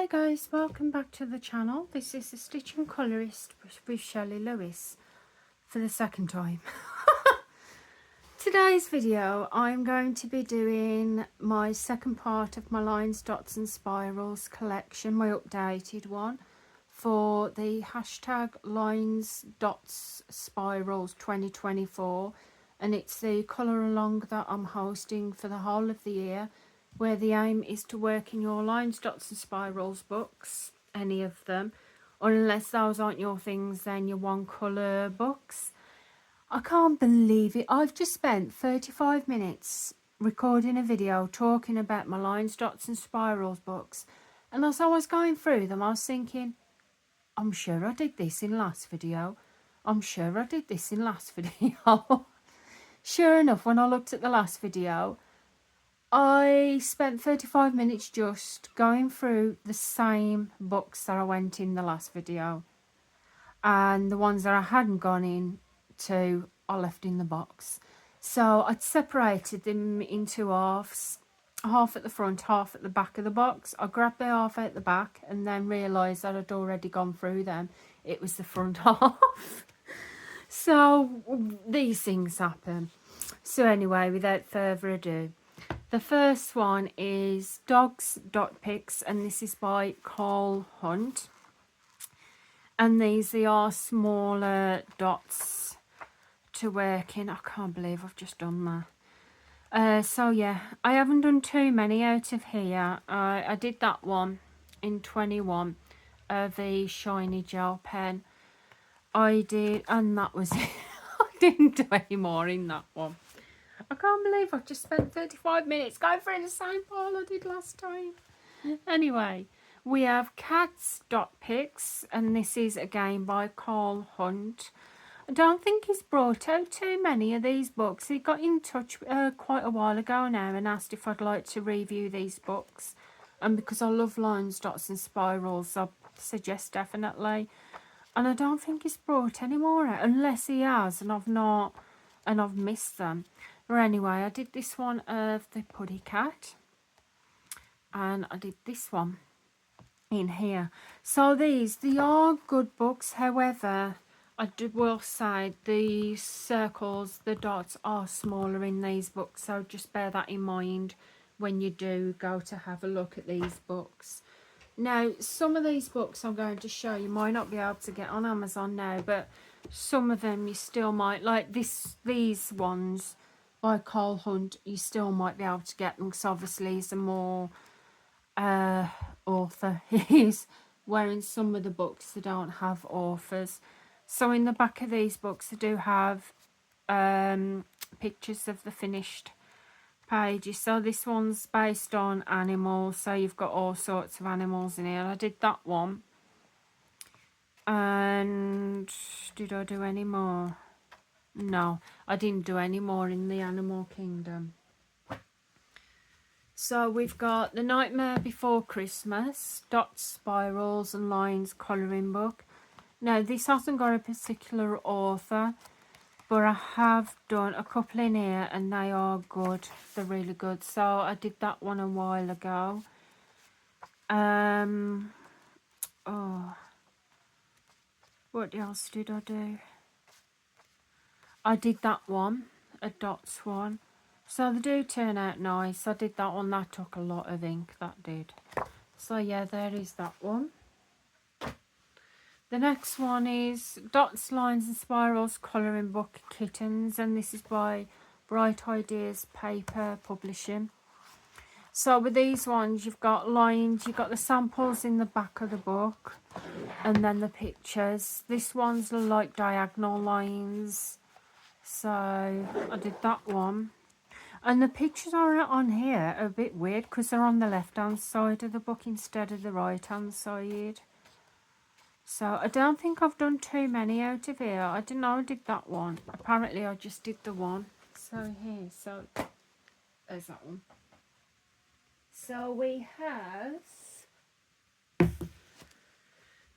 Hi guys, welcome back to the channel. This is the Stitch and Colourist with Shelley Lewis for the second time. Today's video I'm going to be doing my second part of my Lines, Dots and Spirals collection, my updated one for the hashtag Lines, Dots, Spirals 2024, and it's the colour along that I'm hosting for the whole of the year, where the aim is to work in your Lines, Dots and Spirals books, any of them, unless those aren't your things, then your one colour books. I can't believe it, I've just spent 35 minutes recording a video talking about my Lines, Dots and Spirals books, and as I was going through them I was thinking, I'm sure I did this in last video, I'm sure I did this in last video. Sure enough, when I looked at the last video, I spent 35 minutes just going through the same books that I went in the last video, and the ones that I hadn't gone in to I left in the box. So I'd separated them into halves, half at the front, half at the back of the box. I grabbed the half out the back and then realised that I'd already gone through them. It was the front half. So these things happen. So anyway, without further ado, the first one is Dogs.Pics, and this is by Carl Hunt. And these are smaller dots to work in. I can't believe I've just done that. So yeah, I haven't done too many out of here. I did that one in 21, the shiny gel pen. I did, and that was it. I didn't do any more in that one. I can't believe I've just spent 35 minutes going through the same pile I did last time. Anyway, we have Cats.Pics, and this is again by Carl Hunt. I don't think he's brought out too many of these books. He got in touch quite a while ago now and asked if I'd like to review these books. And because I love Lines, Dots and Spirals, I suggest definitely. And I don't think he's brought any more out, unless he has and I've not, and I've missed them. But anyway, I did this one of the Puddy Cat, and I did this one in here. So they are good books. However, I will say the circles, the dots are smaller in these books, so just bear that in mind when you do go to have a look at these books. Now, some of these books I'm going to show you might not be able to get on Amazon now, but some of them you still might, like these ones by Carl Hunt, you still might be able to get them, because obviously he's a more author he is, whereas some of the books they don't have authors. So in the back of these books they do have pictures of the finished pages. So this one's based on animals, so you've got all sorts of animals in here. I did that one, and did I do any more? No, I didn't do any more in the Animal Kingdom. So we've got The Nightmare Before Christmas, Dots, Spirals and Lines colouring book. Now this hasn't got a particular author, but I have done a couple in here and they are good. They're really good. So I did that one a while ago. Oh, what else did I do? I did that one, a dots one. So they do turn out nice. I did that one. That took a lot of ink, that did. So yeah, there is that one. The next one is Dots, Lines and Spirals colouring book, Kittens, and this is by Bright Ideas Paper Publishing. So with these ones you've got lines, you've got the samples in the back of the book and then the pictures. This one's like diagonal lines, so I did that one. And the pictures are on here are a bit weird because they're on the left hand side of the book instead of the right hand side. So I don't think I've done too many out of here. I didn't know I did that one. Apparently I just did the one. So here, so there's that one. So we have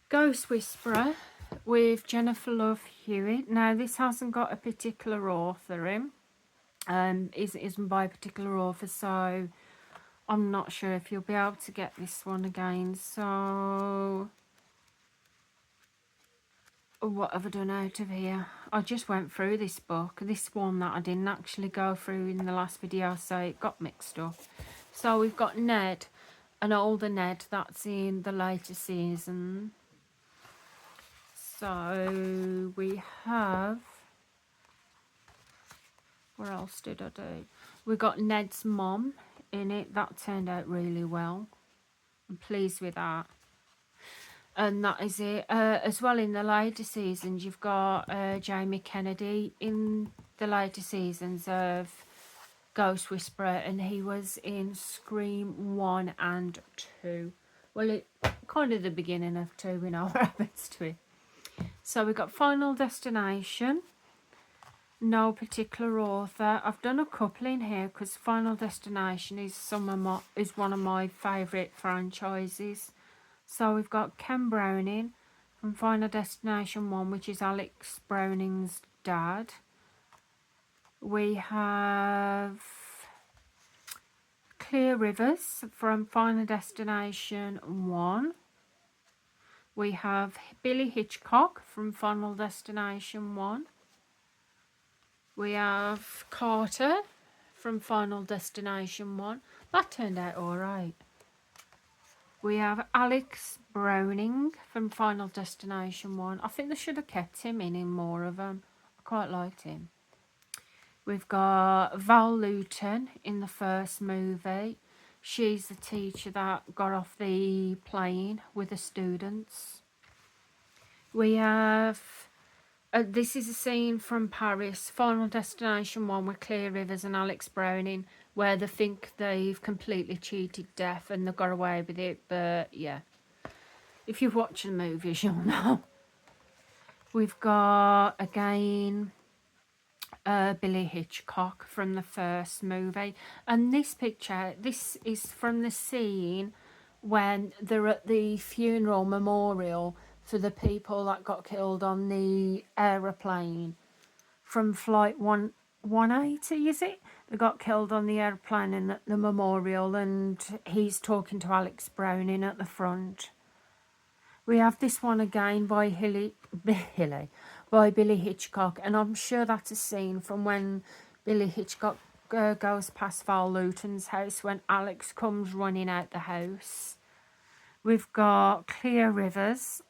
Ghost Whisperer with Jennifer Love Hewitt. Now this hasn't got a particular author in. It isn't by a particular author, so I'm not sure if you'll be able to get this one again. So what have I done out of here? I just went through this book, this one that I didn't actually go through in the last video, so it got mixed up. So we've got Ned, an older Ned that's in the later season. So we have, what else did I do? We got Ned's mom in it. That turned out really well. I'm pleased with that. And that is it. As well, in the later seasons, you've got Jamie Kennedy in the later seasons of Ghost Whisperer, and he was in Scream 1 and 2. Well, it kind of the beginning of 2, we know what happens to it. So we've got Final Destination. No particular author. I've done a couple in here because Final Destination is one of my favourite franchises. So we've got Ken Browning from Final Destination 1, which is Alex Browning's dad. We have Clear Rivers from Final Destination 1. We have Billy Hitchcock from Final Destination 1. We have Carter from Final Destination 1. That turned out alright. We have Alex Browning from Final Destination 1. I think they should have kept him in more of them. I quite liked him. We've got Val Luton in the first movie. She's the teacher that got off the plane with the students. We have, this is a scene from Paris, Final Destination 1 with Clear Rivers and Alex Browning, where they think they've completely cheated death and they got away with it, but yeah. If you've watched the movies, you'll know. We've got, again, Billy Hitchcock from the first movie. And this picture, this is from the scene when they're at the funeral memorial for the people that got killed on the aeroplane from flight 180, is it? They got killed on the aeroplane in the memorial, and he's talking to Alex Browning at the front. We have this one again by Billy Hitchcock, and I'm sure that's a scene from when Billy Hitchcock goes past Val Luton's house when Alex comes running out the house. We've got Clear Rivers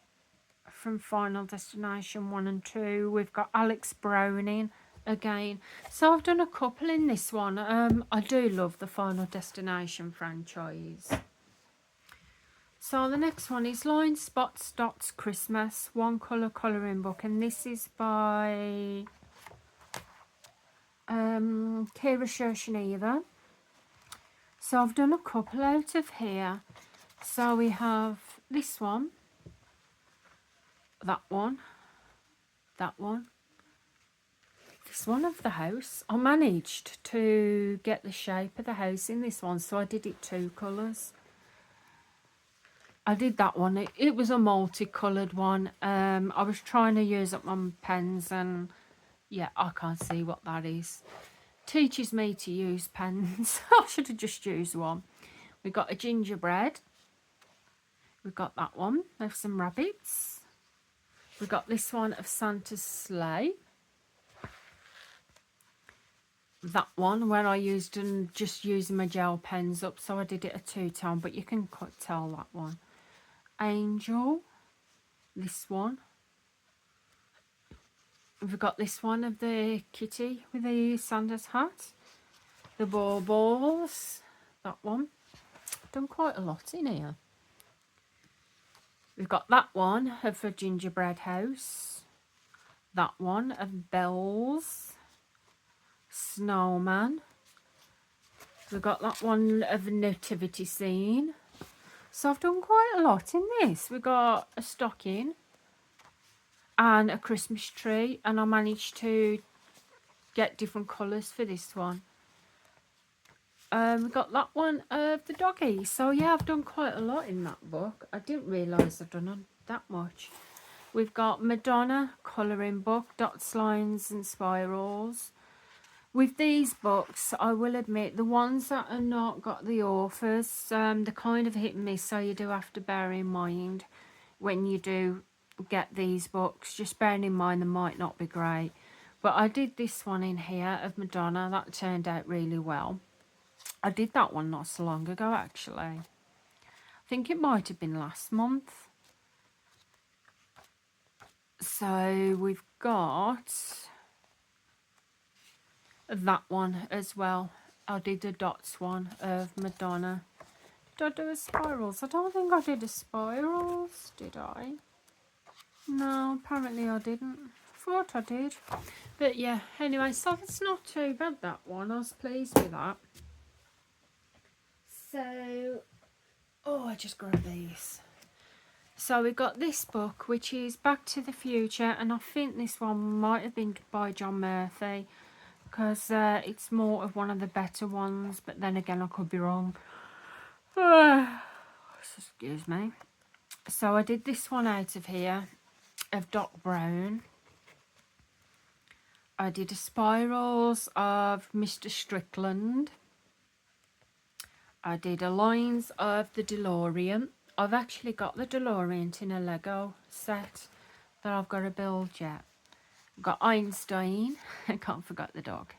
from Final Destination 1 and 2. We've got Alex Browning again. So I've done a couple in this one. I do love the Final Destination franchise. So the next one is Line Spots Dots Christmas, one colour colouring book, and this is by Kira Shersheneva. So I've done a couple out of here. So we have this one, that one, this one of the house. I managed to get the shape of the house in this one, so I did it 2 colours. I did that one. It was a multicoloured one. I was trying to use up my pens, and yeah, I can't see what that is. Teaches me to use pens. I should have just used one. We've got a gingerbread. We've got that one. There's some rabbits. We've got this one of Santa's sleigh. That one where I used and just using my gel pens up, so I did it a 2-tone, but you can tell that one. Angel, this one. We've got this one of the kitty with the Santa's hat. The baubles, that one. Done quite a lot in here. We've got that one of a gingerbread house. That one of bells. Snowman. We've got that one of a nativity scene. So I've done quite a lot in this. We've got a stocking and a Christmas tree, and I managed to get different colours for this one. We've got that one of the doggy. So yeah, I've done quite a lot in that book. I didn't realise I'd done that much. We've got Madonna colouring book, dots, lines and spirals. With these books, I will admit, the ones that are not got the authors, they're kind of hit and miss, so you do have to bear in mind when you do get these books. Just bearing in mind they might not be great. But I did this one in here of Madonna. That turned out really well. I did that one not so long ago, actually. I think it might have been last month. So we've got that one as well. I did the dots one of Madonna. Did I do a spirals? I don't think I did a spirals, did I? No, apparently I didn't. Thought I did. But yeah, anyway, so it's not too bad, that one. I was pleased with that. So, oh, I just grabbed these. So we got this book, which is Back to the Future, and I think this one might have been by John Murphy, because it's more of one of the better ones, but then again I could be wrong. Excuse me. So I did this one out of here, of Doc Brown. I did a spirals of Mr. Strickland. I did a lines of the DeLorean. I've actually got the DeLorean in a Lego set that I've got to build yet. We've got Einstein. I can't forget the dog.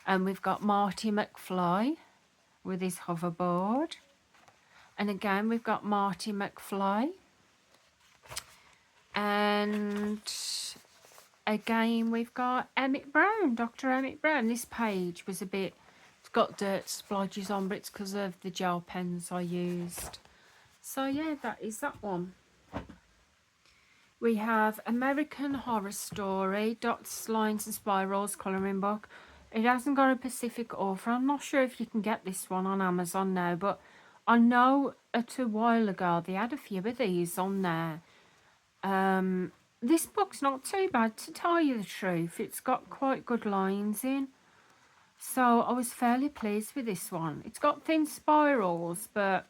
And we've got Marty McFly with his hoverboard. And again, we've got Marty McFly. And again, we've got Emmett Brown, Dr. Emmett Brown. This page was a bit, it's got dirt splodges on, but it's because of the gel pens I used. So yeah, that is that one. We have American Horror Story, Dots, Lines and Spirals colouring book. It hasn't got a specific author. I'm not sure if you can get this one on Amazon now, but I know a while ago they had a few of these on there. This book's not too bad, to tell you the truth. It's got quite good lines in. So I was fairly pleased with this one. It's got thin spirals, but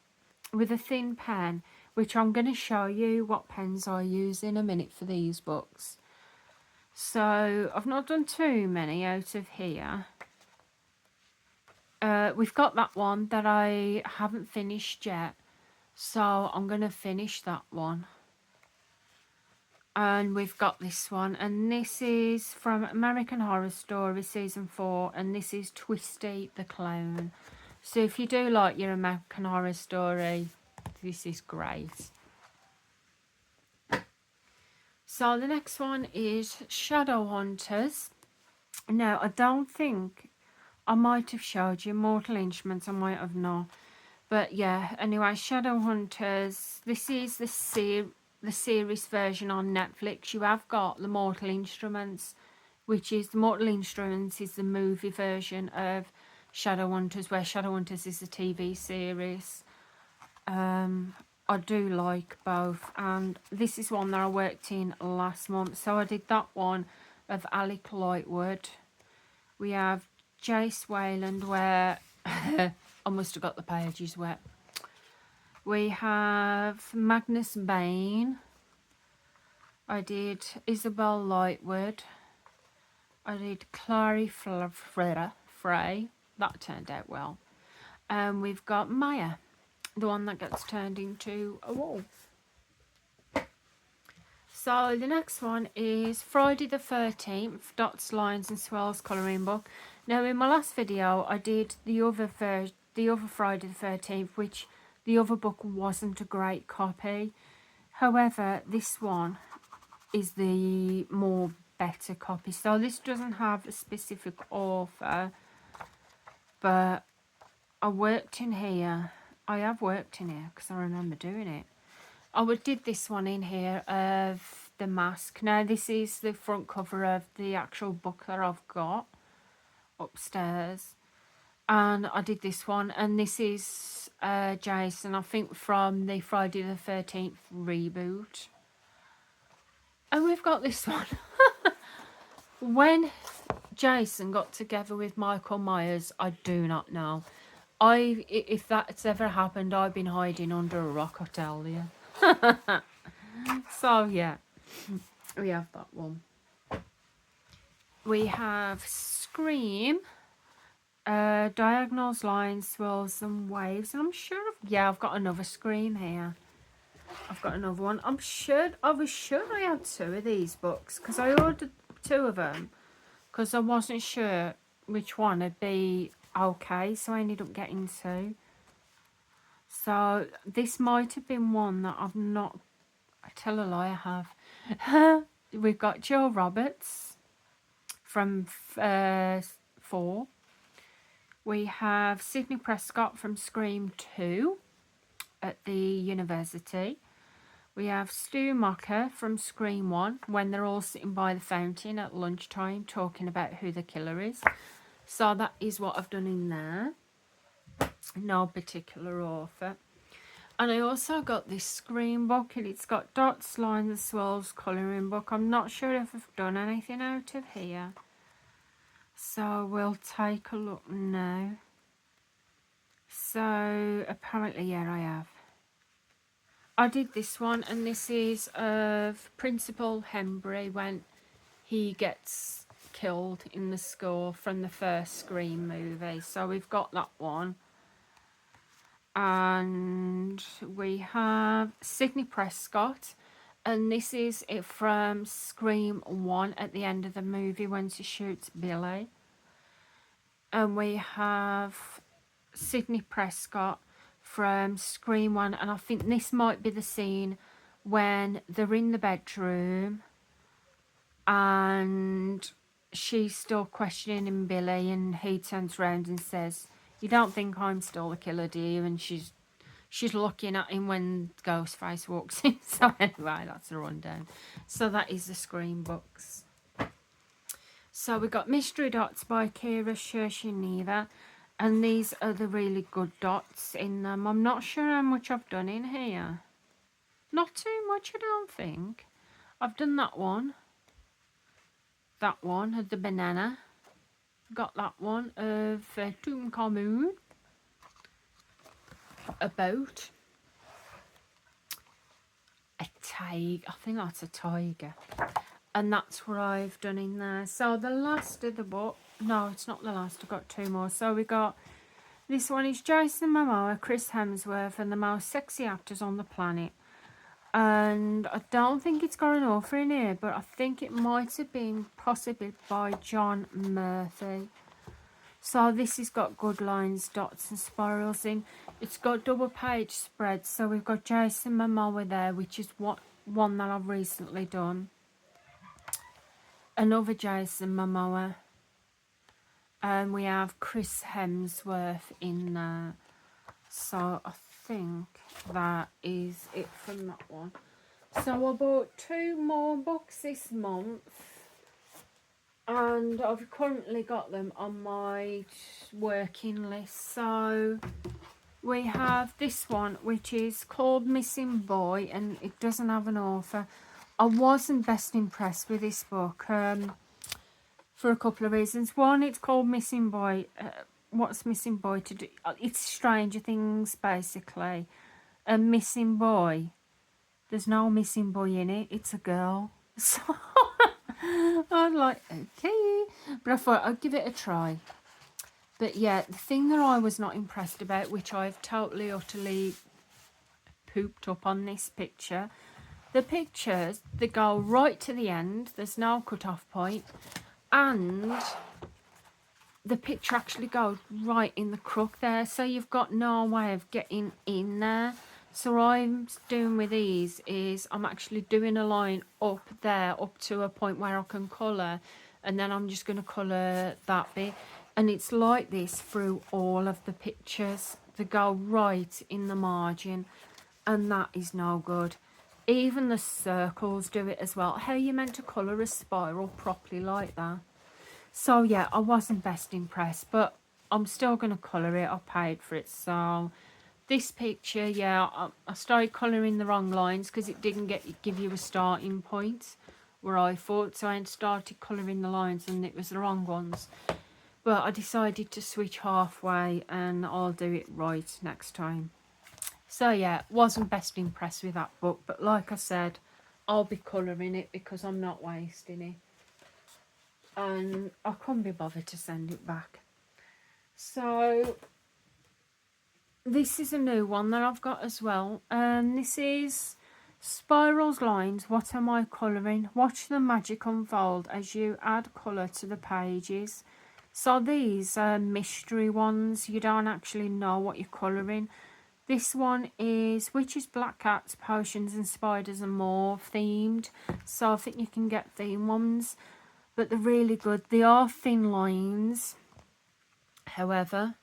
with a thin pen, which I'm going to show you what pens I use in a minute for these books. So I've not done too many out of here. We've got that one that I haven't finished yet, so I'm going to finish that one. And we've got this one, and this is from American Horror Story Season 4, and this is Twisty the Clown. So if you do like your American Horror Story, this is great. So the next one is Shadowhunters. Now, I don't think I might have showed you Mortal Instruments, I might have not. But yeah, anyway, Shadowhunters, this is the series version on Netflix. You have got the Mortal Instruments, which is the Mortal Instruments is the movie version of Shadowhunters, where Shadowhunters is a TV series. I do like both, and this is one that I worked in last month. So I did that one of Alec Lightwood. We have Jace Wayland, where I must have got the pages wet. We have Magnus Bane. I did Isabel Lightwood. I did Clary Frey. That turned out well. And we've got Maya, the one that gets turned into a wolf. So the next one is Friday the 13th, Dots, Lines and Swirls colouring book. Now in my last video I did the other Friday the 13th, which the other book wasn't a great copy. However, this one is the more better copy. So this doesn't have a specific author, but I worked in here. I have worked in here because I remember doing it. I did this one in here of The Mask. Now this is the front cover of the actual book that I've got upstairs. And I did this one, and this is Jason, I think from the Friday the 13th reboot. And we've got this one. When Jason got together with Michael Myers, I do not know. If that's ever happened, I've been hiding under a rock, I tell you. So yeah, we have that one. We have Scream, Diagonals, Lines, Swirls and Waves. And I'm sure, yeah, I've got another Scream here. I've got another one. I was sure I had 2 of these books because I ordered 2 of them because I wasn't sure which one would be okay, so I ended up getting 2. So this might have been one that I've not. I tell a lie, I have. We've got Jill Roberts from 4. We have Sydney Prescott from Scream 2 at the university. We have Stu Mocker from Scream 1 when they're all sitting by the fountain at lunchtime talking about who the killer is. So that is what I've done in there. No particular author. And I also got this Scream book, and it's got dots, lines and swirls colouring book. I'm not sure if I've done anything out of here. So we'll take a look now. So apparently, yeah, I have. I did this one, and this is of Principal Hembry when he gets killed in the school from the first Scream movie. So we've got that one. And we have Sydney Prescott, and this is it from Scream 1 at the end of the movie when she shoots Billy. And we have Sydney Prescott from Scream 1, and I think this might be the scene when they're in the bedroom and she's still questioning Billy, and he turns around and says, "You don't think I'm still the killer, do you?" And she's looking at him when Ghostface walks in. So anyway, that's a rundown. So that is the Scream books. So we got Mystery Dots by Kira Shershineva, and these are the really good dots in them. I'm not sure how much I've done in here. Not too much, I don't think. I've done that one. That one of the banana. Got that one of Tutankhamun. A boat. A tiger. I think that's a tiger. And that's what I've done in there. So the last of the book. No, it's not the last. I've got 2 more. So we got... This one is Jason Momoa, Chris Hemsworth, and the most sexy actors on the planet. And I don't think it's got an author in here, but I think it might have been possibly by John Murphy. So this has got good lines, dots and spirals in. It's got double page spreads. So we've got Jason Momoa there, which is one that I've recently done. Another Jason Momoa. And we have Chris Hemsworth in there. So I think that is it from that one. So I bought 2 more books this month, and I've currently got them on my working list. So we have this one, which is called Missing Boy, and it doesn't have an author. I wasn't best impressed with this book for a couple of reasons. One, it's called Missing Boy. What's Missing Boy to do? It's Stranger Things, basically. A missing boy. There's no missing boy in it. It's a girl. So I'm like, okay. But I thought I'd give it a try. But yeah, the thing that I was not impressed about, which I've totally, utterly pooped up on this picture. The pictures, they go right to the end. There's no cut-off point. And the picture actually goes right in the crook there, so you've got no way of getting in there. So what I'm doing with these is I'm actually doing a line up there, up to a point where I can colour, and then I'm just going to colour that bit. And it's like this through all of the pictures. They go right in the margin, and that is no good. Even the circles do it as well. How are you meant to colour a spiral properly like that? So yeah, I wasn't best impressed, but I'm still going to colour it. I paid for it. So this picture, yeah, I started colouring the wrong lines because it didn't give you a starting point where I thought. So I started colouring the lines and it was the wrong ones. But I decided to switch halfway, and I'll do it right next time. So yeah, wasn't best impressed with that book. But like I said, I'll be colouring it because I'm not wasting it. and I couldn't be bothered to send it back. So this is a new one that I've got as well, and this is Spirals Lines, What Am I Colouring? Watch the magic unfold as you add colour to the pages. So these are mystery ones, you don't actually know what you're colouring. This one is Witches, Black Cats, Potions and Spiders and More themed, so I think you can get theme ones, but they're really good. They are thin lines, however,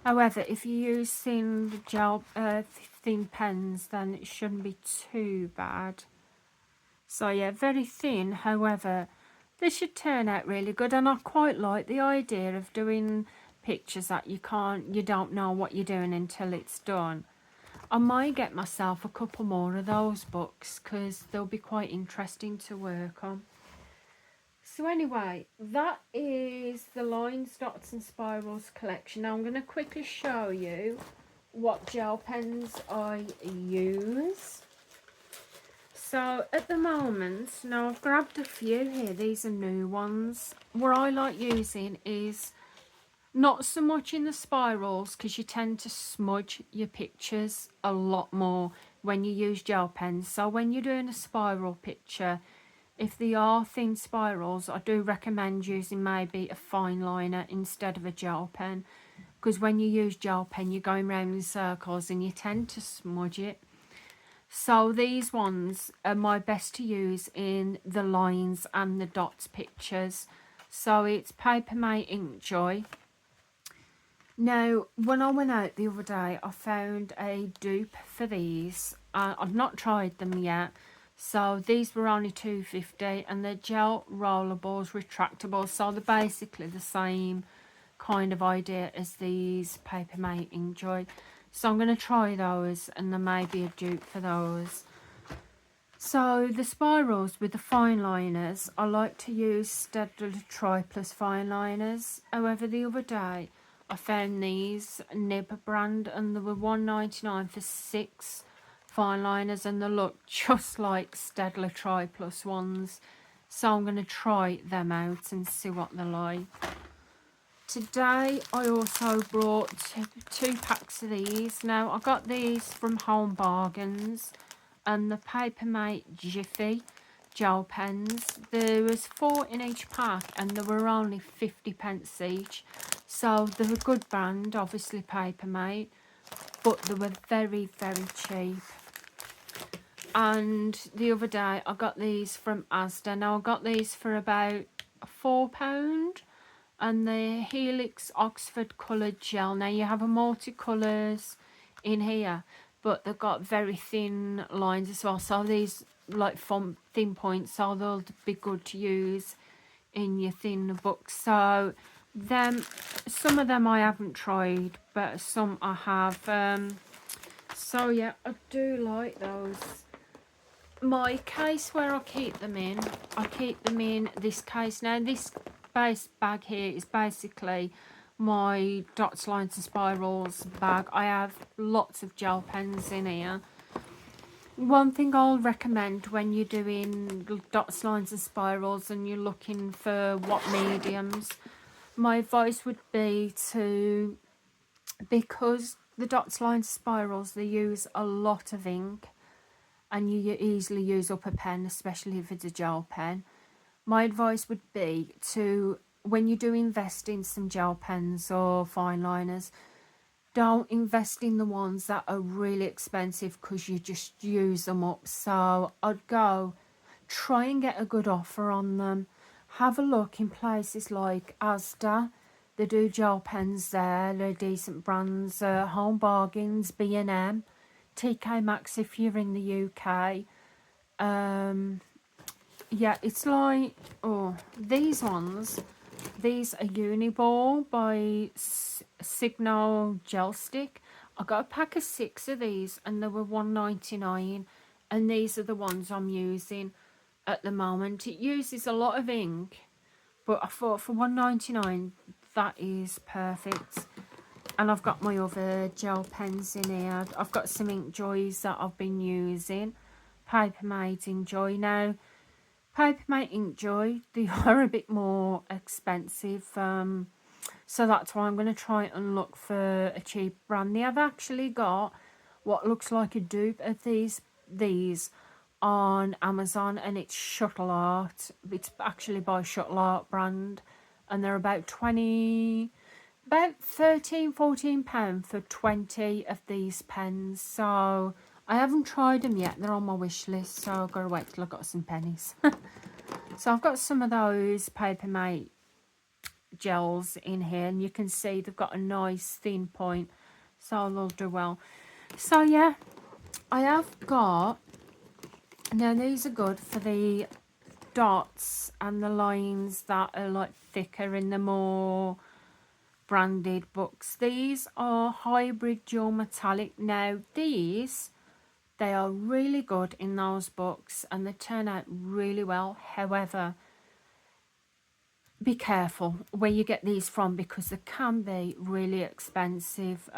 if you use thin gel, thin pens, then it shouldn't be too bad. So yeah, very thin, however, they should turn out really good. And I quite like the idea of doing pictures that you don't know what you're doing until it's done. I might get myself a couple more of those books because they'll be quite interesting to work on. So anyway, that is the Lines, Dots and Spirals collection. Now I'm going to quickly show you what gel pens I use. So at the moment, now I've grabbed a few here. These are new ones. What I like using is not so much in the spirals, because you tend to smudge your pictures a lot more when you use gel pens. So when you're doing a spiral picture, if they are thin spirals, I do recommend using maybe a fine liner instead of a gel pen, because when you use gel pen, you're going round in circles and you tend to smudge it. So these ones are my best to use in the lines and the dots pictures. So it's Paper Mate Inkjoy. Now, when I went out the other day, I found a dupe for these. I've not tried them yet. So these were only $2.50, and they're gel rollables, retractable. So they're basically the same kind of idea as these Paper Mate Inkjoy. So I'm going to try those, and there may be a dupe for those. So the spirals with the fine liners, I like to use Staedtler Triplus fine liners. However, the other day I found these Nib brand, and they were $1.99 for 6 fine liners, and they look just like Staedtler Triplus ones. So I'm going to try them out and see what they're like. Today I also brought two packs of these. Now I got these from Home Bargains, and the Paper Mate Jiffy gel pens. There was 4 in each pack, and they were only 50p each. So they're a good brand, obviously Paper Mate, but they were very, very cheap. And the other day I got these from Asda. Now I got these for about £4. And the Helix Oxford coloured gel. Now you have a multicolours in here, but they've got very thin lines as well. So these like thin points, so they'll be good to use in your thin books. So some of them I haven't tried, but some I have. So yeah, I do like those. My case where I keep them in this case. Now this base bag here is basically my dots, lines and spirals bag. I have lots of gel pens in here. One thing I'll recommend when you're doing dots, lines and spirals and you're looking for what mediums, my advice would be to, because the dots, lines, spirals, they use a lot of ink and you easily use up a pen, especially if it's a gel pen. My advice would be to, when you do invest in some gel pens or fine liners, don't invest in the ones that are really expensive because you just use them up. So I'd go try and get a good offer on them. Have a look in places like Asda. They do gel pens there. They're decent brands. Home Bargains, B&M, TK Maxx if you're in the UK. Yeah, it's like, these ones, these are Uniball by Signal Gel Stick. I got a pack of 6 of these and they were $1.99, and these are the ones I'm using at the moment. It uses a lot of ink, but I thought for $1.99 that is perfect. And I've got my other gel pens in here. I've got some Inkjoys that I've been using. Paper Mate Inkjoy. Now Papermate Inkjoy, they are a bit more expensive, so that's why I'm going to try and look for a cheap brand. They have actually got what looks like a dupe of these on Amazon, and it's Shuttle Art. It's actually by Shuttle Art brand, and they're about 13-14 pound for 20 of these pens. So I haven't tried them yet. They're on my wish list, so I've got to wait till I've got some pennies. So I've got some of those Papermate gels in here, and you can see they've got a nice thin point, so they'll do well. So yeah, I have got, now these are good for the dots and the lines that are like thicker in the more branded books. These are hybrid dual metallic. Now these, they are really good in those books and they turn out really well. However, be careful where you get these from, because they can be really expensive.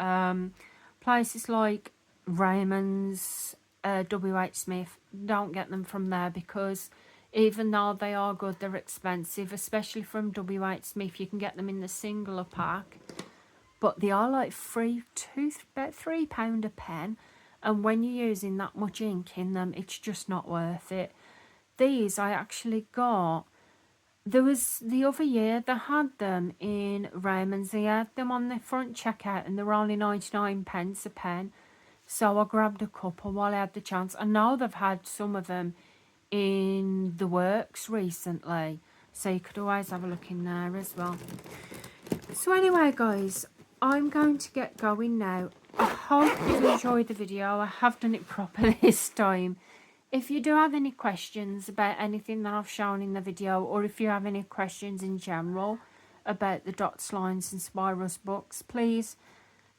Places like Raymond's, WH Smith, don't get them from there, because even though they are good, they're expensive, especially from WH Smith. You can get them in the singular pack, but they are like about £3 a pen, and when you're using that much ink in them, it's just not worth it. These I actually got, there was the other year they had them in Raymond's. They had them on the front checkout and they were only 99p a pen, so I grabbed a couple while I had the chance. I know they've had some of them in the works recently, so you could always have a look in there as well. So anyway guys, I'm going to get going now. I hope you've enjoyed the video. I have done it properly this time. If you do have any questions about anything that I've shown in the video, or if you have any questions in general about the dots, lines and spirals books, please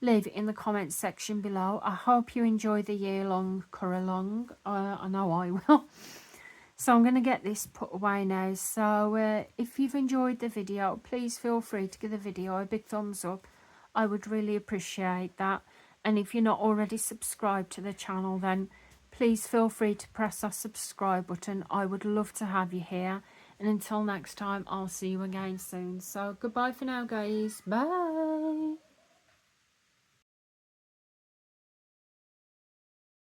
leave it in the comments section below. I hope you enjoy the year-long cur-along. I know I will. So I'm going to get this put away now. So if you've enjoyed the video, please feel free to give the video a big thumbs up. I would really appreciate that. And if you're not already subscribed to the channel, then please feel free to press that subscribe button. I would love to have you here. And until next time, I'll see you again soon. So goodbye for now, guys. Bye.